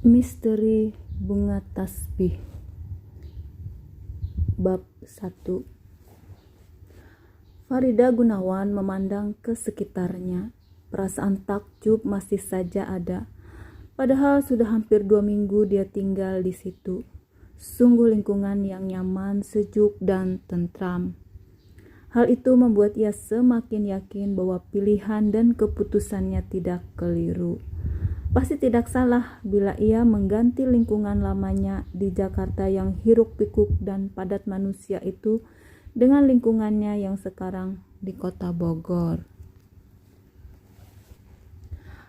Misteri Bunga Tasbih. Bab 1. Farida Gunawan memandang ke sekitarnya. Perasaan takjub masih saja ada. Padahal sudah hampir 2 minggu dia tinggal di situ. Sungguh lingkungan yang nyaman, sejuk, dan tentram. Hal itu membuat ia semakin yakin bahwa pilihan dan keputusannya tidak keliru. Pasti tidak salah bila ia mengganti lingkungan lamanya di Jakarta yang hiruk-pikuk dan padat manusia itu dengan lingkungannya yang sekarang di kota Bogor.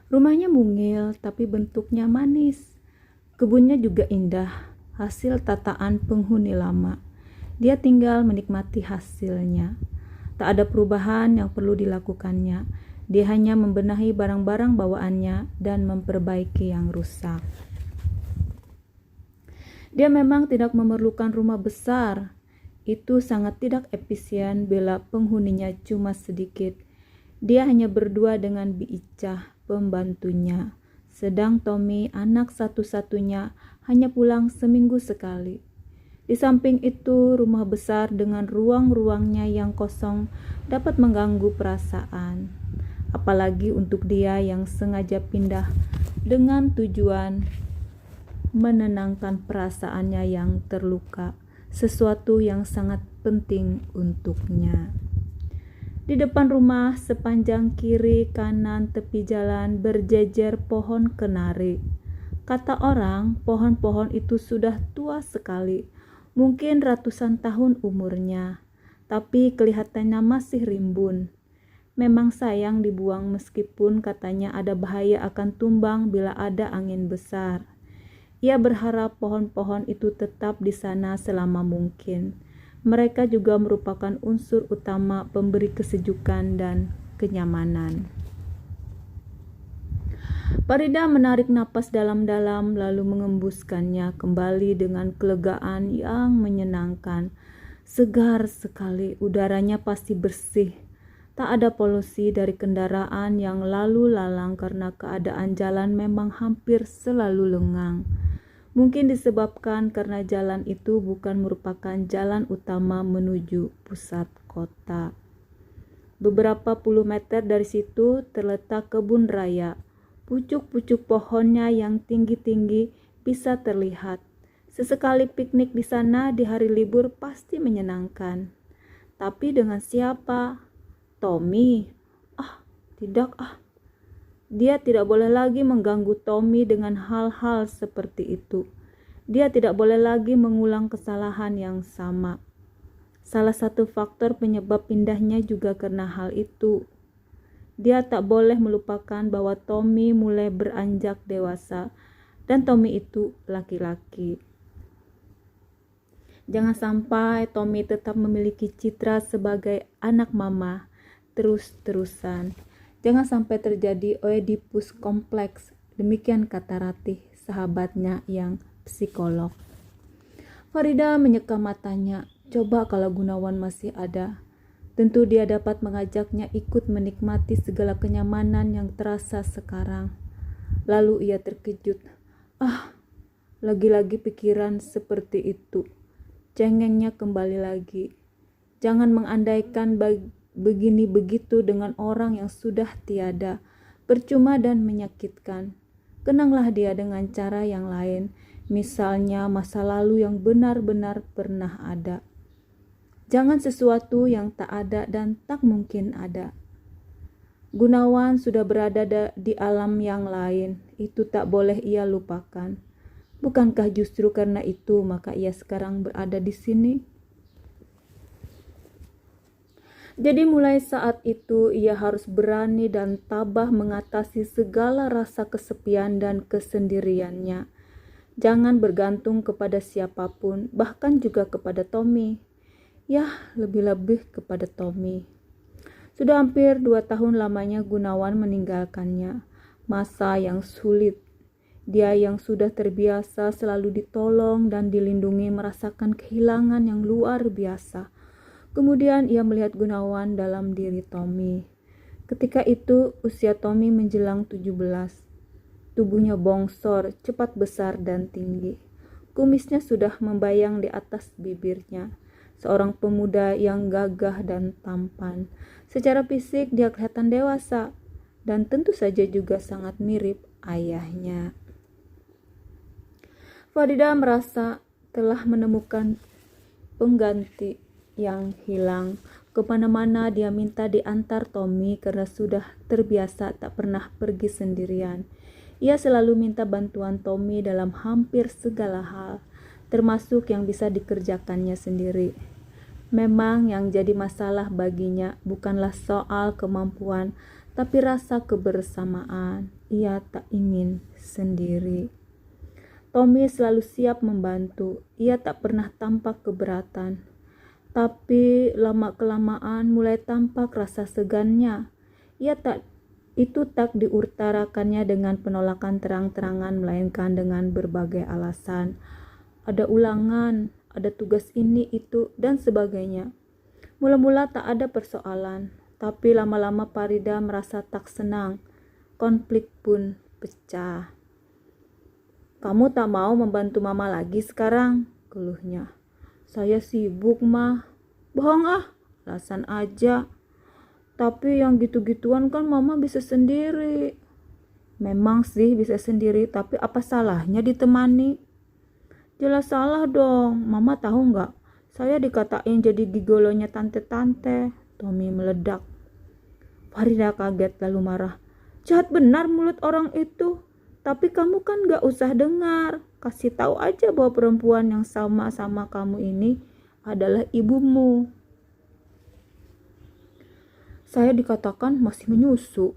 Rumahnya mungil tapi bentuknya manis. Kebunnya juga indah, hasil tataan penghuni lama. Dia tinggal menikmati hasilnya. Tak ada perubahan yang perlu dilakukannya. Dia hanya membenahi barang-barang bawaannya dan memperbaiki yang rusak. Dia memang tidak memerlukan rumah besar. Itu sangat tidak efisien bila penghuninya cuma sedikit. Dia hanya berdua dengan Bi Icah, pembantunya. Sedang Tommy, anak satu-satunya, hanya pulang seminggu sekali. Di samping itu, rumah besar dengan ruang-ruangnya yang kosong dapat mengganggu perasaan. Apalagi untuk dia yang sengaja pindah dengan tujuan menenangkan perasaannya yang terluka, sesuatu yang sangat penting untuknya. Di depan rumah, sepanjang kiri kanan tepi jalan berjejer pohon kenari. Kata orang, pohon-pohon itu sudah tua sekali, mungkin ratusan tahun umurnya, tapi kelihatannya masih rimbun. Memang sayang dibuang meskipun katanya ada bahaya akan tumbang bila ada angin besar. Ia berharap pohon-pohon itu tetap di sana selama mungkin. Mereka juga merupakan unsur utama pemberi kesejukan dan kenyamanan. Farida menarik napas dalam-dalam lalu mengembuskannya kembali dengan kelegaan yang menyenangkan. Segar sekali, udaranya pasti bersih. Tak ada polusi dari kendaraan yang lalu lalang karena keadaan jalan memang hampir selalu lengang. Mungkin disebabkan karena jalan itu bukan merupakan jalan utama menuju pusat kota. Beberapa puluh meter dari situ terletak kebun raya. Pucuk-pucuk pohonnya yang tinggi-tinggi bisa terlihat. Sesekali piknik di sana di hari libur pasti menyenangkan. Tapi dengan siapa? Tommy? Tidak. Dia tidak boleh lagi mengganggu Tommy dengan hal-hal seperti itu. Dia tidak boleh lagi mengulang kesalahan yang sama. Salah satu faktor penyebab pindahnya juga karena hal itu. Dia tak boleh melupakan bahwa Tommy mulai beranjak dewasa dan Tommy itu laki-laki. Jangan sampai Tommy tetap memiliki citra sebagai anak mama terus-terusan. Jangan sampai terjadi Oedipus kompleks. Demikian kata Ratih, sahabatnya yang psikolog. Farida menyeka matanya. Coba kalau Gunawan masih ada. Tentu dia dapat mengajaknya ikut menikmati segala kenyamanan yang terasa sekarang. Lalu ia terkejut. Lagi-lagi pikiran seperti itu. Cengengnya kembali lagi. Jangan mengandaikan begini begitu dengan orang yang sudah tiada, percuma dan menyakitkan. Kenanglah dia dengan cara yang lain, misalnya masa lalu yang benar-benar pernah ada. Jangan sesuatu yang tak ada dan tak mungkin ada. Gunawan sudah berada di alam yang lain, itu tak boleh ia lupakan. Bukankah justru karena itu maka ia sekarang berada di sini? Jadi mulai saat itu ia harus berani dan tabah mengatasi segala rasa kesepian dan kesendiriannya. Jangan bergantung kepada siapapun, bahkan juga kepada Tommy. Lebih-lebih kepada Tommy. Sudah hampir 2 tahun lamanya Gunawan meninggalkannya. Masa yang sulit. Dia yang sudah terbiasa selalu ditolong dan dilindungi merasakan kehilangan yang luar biasa. Kemudian ia melihat Gunawan dalam diri Tommy. Ketika itu usia Tommy menjelang 17. Tubuhnya bongsor, cepat besar dan tinggi. Kumisnya sudah membayang di atas bibirnya. Seorang pemuda yang gagah dan tampan. Secara fisik dia kelihatan dewasa dan tentu saja juga sangat mirip ayahnya. Farida merasa telah menemukan pengganti yang hilang. Kemana-mana dia minta diantar Tommy karena sudah terbiasa tak pernah pergi sendirian. Ia selalu minta bantuan Tommy dalam hampir segala hal, termasuk yang bisa dikerjakannya sendiri. Memang yang jadi masalah baginya bukanlah soal kemampuan, tapi rasa kebersamaan. Ia tak ingin sendiri. Tommy selalu siap membantu. Ia tak pernah tampak keberatan. Tapi lama-kelamaan mulai tampak rasa segannya. Itu tak diutarakannya dengan penolakan terang-terangan, melainkan dengan berbagai alasan. Ada ulangan, ada tugas ini, itu, dan sebagainya. Mula-mula tak ada persoalan, tapi lama-lama Farida merasa tak senang. Konflik pun pecah. "Kamu tak mau membantu mama lagi sekarang?" keluhnya. "Saya sibuk, mah." "Bohong ah, alasan aja. Tapi yang gitu-gituan kan mama bisa sendiri." "Memang sih bisa sendiri, tapi apa salahnya ditemani?" "Jelas salah dong. Mama tahu nggak? Saya dikatain jadi gigolonya tante-tante." Tommy meledak. Farida kaget lalu marah. "Jahat benar mulut orang itu. Tapi kamu kan nggak usah dengar. Kasih tahu aja bahwa perempuan yang sama-sama kamu ini adalah ibumu." "Saya dikatakan masih menyusu."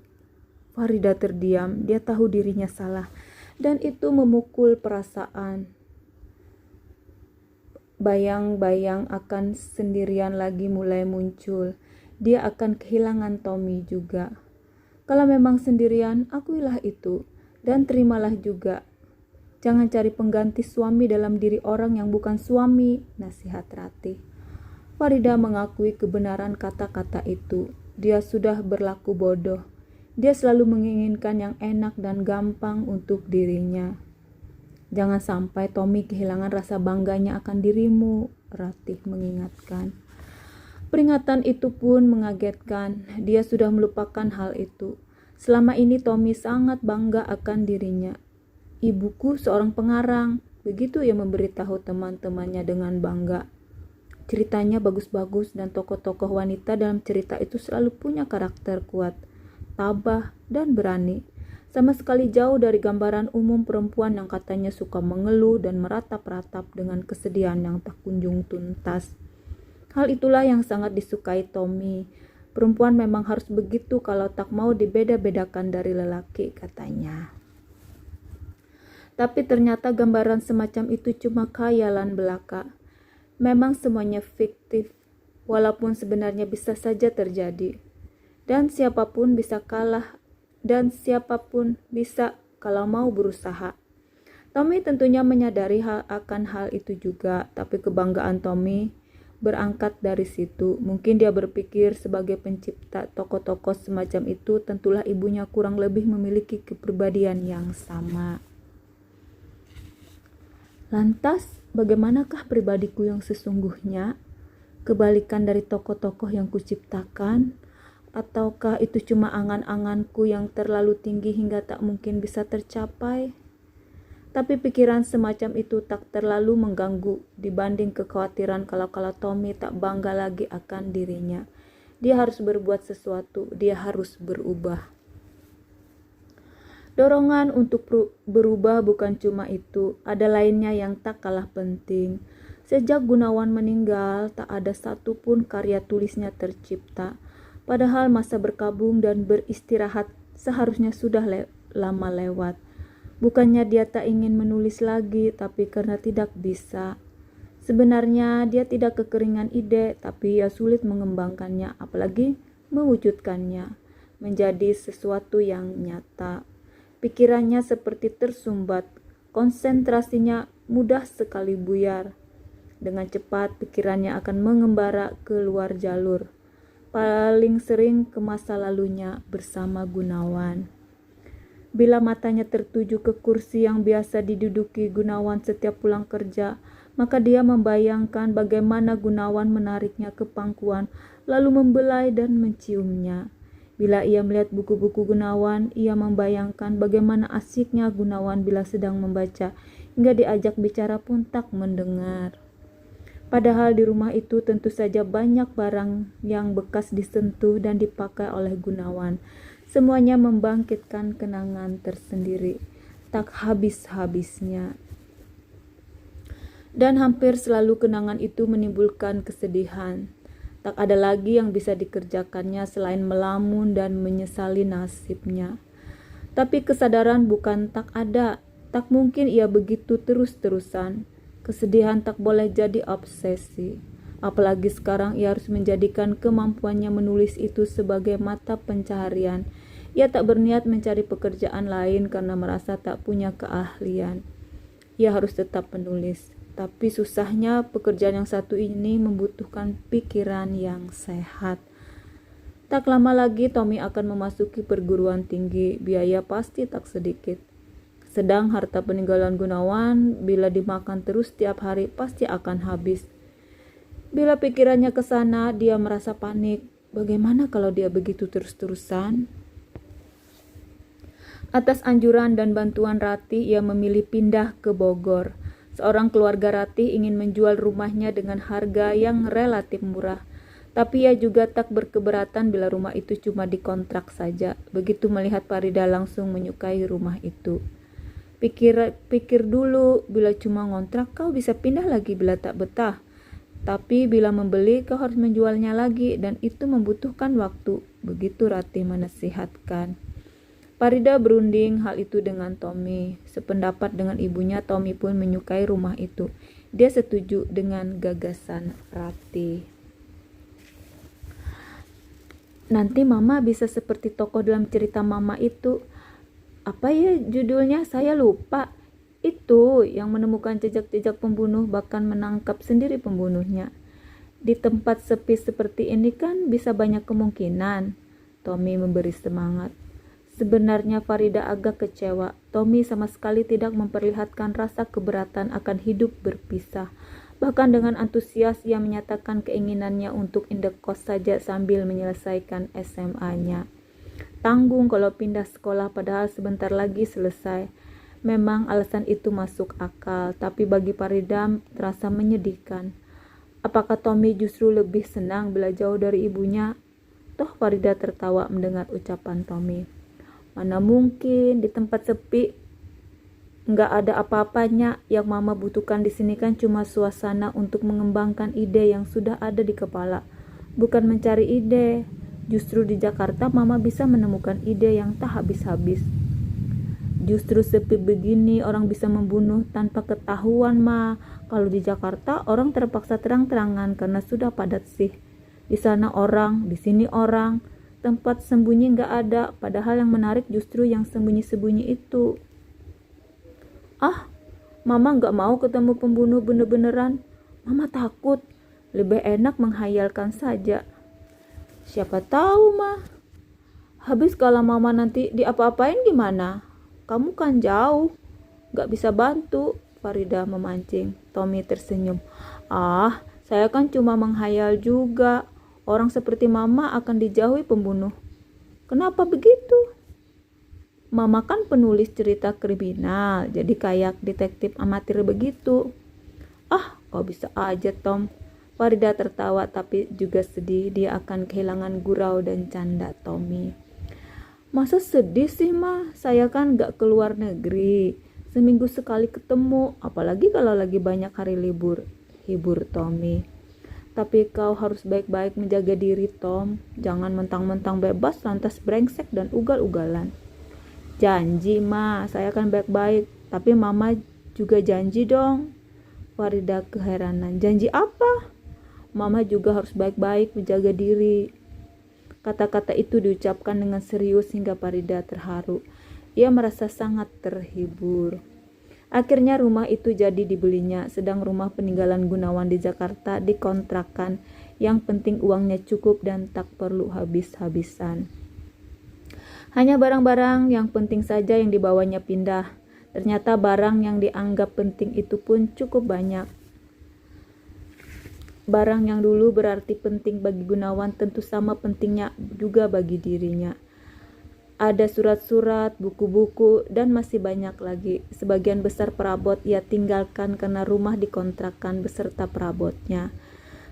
Farida terdiam. Dia tahu dirinya salah, dan itu memukul perasaan. Bayang-bayang akan sendirian lagi mulai muncul. Dia akan kehilangan Tommy juga. Kalau memang sendirian, akuilah itu, dan terimalah juga. Jangan cari pengganti suami dalam diri orang yang bukan suami, nasihat Ratih. Farida mengakui kebenaran kata-kata itu. Dia sudah berlaku bodoh. Dia selalu menginginkan yang enak dan gampang untuk dirinya. "Jangan sampai Tommy kehilangan rasa bangganya akan dirimu," Ratih mengingatkan. Peringatan itu pun mengagetkan. Dia sudah melupakan hal itu. Selama ini Tommy sangat bangga akan dirinya. "Ibuku seorang pengarang," begitu ia memberitahu teman-temannya dengan bangga. Ceritanya bagus-bagus dan tokoh-tokoh wanita dalam cerita itu selalu punya karakter kuat, tabah, dan berani. Sama sekali jauh dari gambaran umum perempuan yang katanya suka mengeluh dan meratap-ratap dengan kesedihan yang tak kunjung tuntas. Hal itulah yang sangat disukai Tommy. Perempuan memang harus begitu kalau tak mau dibeda-bedakan dari lelaki, katanya. Tapi ternyata gambaran semacam itu cuma khayalan belaka. Memang semuanya fiktif, walaupun sebenarnya bisa saja terjadi. Dan siapapun bisa kalah, dan siapapun bisa kalau mau berusaha. Tommy tentunya menyadari akan hal itu juga, tapi kebanggaan Tommy berangkat dari situ. Mungkin dia berpikir sebagai pencipta tokoh-tokoh semacam itu, tentulah ibunya kurang lebih memiliki kepribadian yang sama. Lantas, bagaimanakah pribadiku yang sesungguhnya? Kebalikan dari tokoh-tokoh yang kuciptakan? Ataukah itu cuma angan-anganku yang terlalu tinggi hingga tak mungkin bisa tercapai? Tapi pikiran semacam itu tak terlalu mengganggu dibanding kekhawatiran kalau Tommy tak bangga lagi akan dirinya. Dia harus berbuat sesuatu, dia harus berubah. Dorongan untuk berubah bukan cuma itu, ada lainnya yang tak kalah penting. Sejak Gunawan meninggal, tak ada satupun karya tulisnya tercipta. Padahal masa berkabung dan beristirahat seharusnya sudah lama lewat. Bukannya dia tak ingin menulis lagi, tapi karena tidak bisa. Sebenarnya dia tidak kekeringan ide, tapi ia sulit mengembangkannya, apalagi mewujudkannya menjadi sesuatu yang nyata. Pikirannya seperti tersumbat, konsentrasinya mudah sekali buyar. Dengan cepat pikirannya akan mengembara ke luar jalur, paling sering ke masa lalunya bersama Gunawan. Bila matanya tertuju ke kursi yang biasa diduduki Gunawan setiap pulang kerja, maka dia membayangkan bagaimana Gunawan menariknya ke pangkuan, lalu membelai dan menciumnya. Bila ia melihat buku-buku Gunawan, ia membayangkan bagaimana asiknya Gunawan bila sedang membaca, hingga diajak bicara pun tak mendengar. Padahal di rumah itu tentu saja banyak barang yang bekas disentuh dan dipakai oleh Gunawan. Semuanya membangkitkan kenangan tersendiri, tak habis-habisnya. Dan hampir selalu kenangan itu menimbulkan kesedihan. Tak ada lagi yang bisa dikerjakannya selain melamun dan menyesali nasibnya. Tapi kesadaran bukan tak ada, tak mungkin ia begitu terus-terusan. Kesedihan tak boleh jadi obsesi. Apalagi sekarang ia harus menjadikan kemampuannya menulis itu sebagai mata pencaharian. Ia tak berniat mencari pekerjaan lain karena merasa tak punya keahlian. Ia harus tetap menulis. Tapi susahnya pekerjaan yang satu ini membutuhkan pikiran yang sehat. Tak lama lagi Tommy akan memasuki perguruan tinggi, biaya pasti tak sedikit. Sedang harta peninggalan Gunawan bila dimakan terus setiap hari pasti akan habis. Bila pikirannya ke sana, dia merasa panik. Bagaimana kalau dia begitu terus-terusan? Atas anjuran dan bantuan Ratih, ia memilih pindah ke Bogor. Seorang keluarga Ratih ingin menjual rumahnya dengan harga yang relatif murah. Tapi ia juga tak berkeberatan bila rumah itu cuma dikontrak saja. Begitu melihat Farida langsung menyukai rumah itu. Pikir dulu, bila cuma ngontrak kau bisa pindah lagi bila tak betah. Tapi bila membeli kau harus menjualnya lagi dan itu membutuhkan waktu. Begitu Ratih menasihatkan. Farida berunding hal itu dengan Tommy. Sependapat dengan ibunya, Tommy pun menyukai rumah itu. Dia setuju dengan gagasan Ratih. Nanti Mama bisa seperti tokoh dalam cerita Mama itu. Apa ya judulnya? Saya lupa. Itu yang menemukan jejak-jejak pembunuh, bahkan menangkap sendiri pembunuhnya. Di tempat sepi seperti ini kan bisa banyak kemungkinan. Tommy memberi semangat. Sebenarnya Farida agak kecewa. Tommy sama sekali tidak memperlihatkan rasa keberatan akan hidup berpisah. Bahkan dengan antusias ia menyatakan keinginannya untuk indekos saja sambil menyelesaikan SMA-nya. Tanggung kalau pindah sekolah padahal sebentar lagi selesai. Memang alasan itu masuk akal, tapi bagi Farida terasa menyedihkan. Apakah Tommy justru lebih senang bila jauh dari ibunya? Toh Farida tertawa mendengar ucapan Tommy. Mana mungkin di tempat sepi nggak ada apa-apanya. Yang Mama butuhkan di sini kan cuma suasana untuk mengembangkan ide yang sudah ada di kepala, bukan mencari ide. Justru di Jakarta Mama bisa menemukan ide yang tak habis-habis. Justru sepi begini orang bisa membunuh tanpa ketahuan Ma. Kalau di Jakarta orang terpaksa terang-terangan karena sudah padat sih. Di sana orang, di sini orang. Tempat sembunyi nggak ada, padahal yang menarik justru yang sembunyi-sembunyi itu. Ah, Mama nggak mau ketemu pembunuh bener-beneran. Mama takut. Lebih enak menghayalkan saja. Siapa tahu, Ma. Habis kalau Mama nanti diapa-apain gimana? Kamu kan jauh, nggak bisa bantu. Farida memancing. Tommy tersenyum. Ah, saya kan cuma menghayal juga. Orang seperti Mama akan dijauhi pembunuh. Kenapa begitu? Mama kan penulis cerita kriminal, jadi kayak detektif amatir begitu. Ah, kau bisa aja Tom. Farida tertawa tapi juga sedih. Dia akan kehilangan gurau dan canda Tommy. Masa sedih sih Ma? Saya kan gak keluar negeri. Seminggu sekali ketemu, apalagi kalau lagi banyak hari libur. Hibur Tommy. Tapi kau harus baik-baik menjaga diri Tom. Jangan mentang-mentang bebas lantas brengsek dan ugal-ugalan. Janji Ma, saya akan baik-baik. Tapi Mama juga janji dong. Farida keheranan. Janji apa? Mama juga harus baik-baik menjaga diri. Kata-kata itu diucapkan dengan serius hingga Farida terharu. Ia merasa sangat terhibur. Akhirnya rumah itu jadi dibelinya, sedang rumah peninggalan Gunawan di Jakarta dikontrakkan. Yang penting uangnya cukup dan tak perlu habis-habisan. Hanya barang-barang yang penting saja yang dibawanya pindah. Ternyata barang yang dianggap penting itu pun cukup banyak. Barang yang dulu berarti penting bagi Gunawan tentu sama pentingnya juga bagi dirinya. Ada surat-surat, buku-buku, dan masih banyak lagi. Sebagian besar perabot ia tinggalkan karena rumah dikontrakkan beserta perabotnya.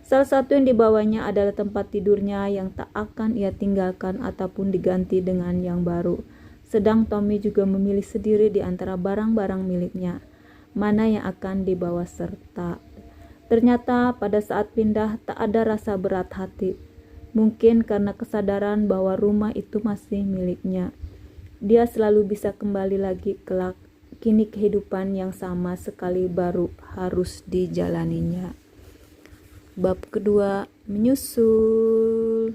Salah satu yang dibawanya adalah tempat tidurnya yang tak akan ia tinggalkan ataupun diganti dengan yang baru. Sedang Tommy juga memilih sendiri di antara barang-barang miliknya, mana yang akan dibawa serta. Ternyata pada saat pindah tak ada rasa berat hati. Mungkin karena kesadaran bahwa rumah itu masih miliknya. Dia selalu bisa kembali lagi kelak. Kini kehidupan yang sama sekali baru harus dijalaninya. Bab kedua, menyusul.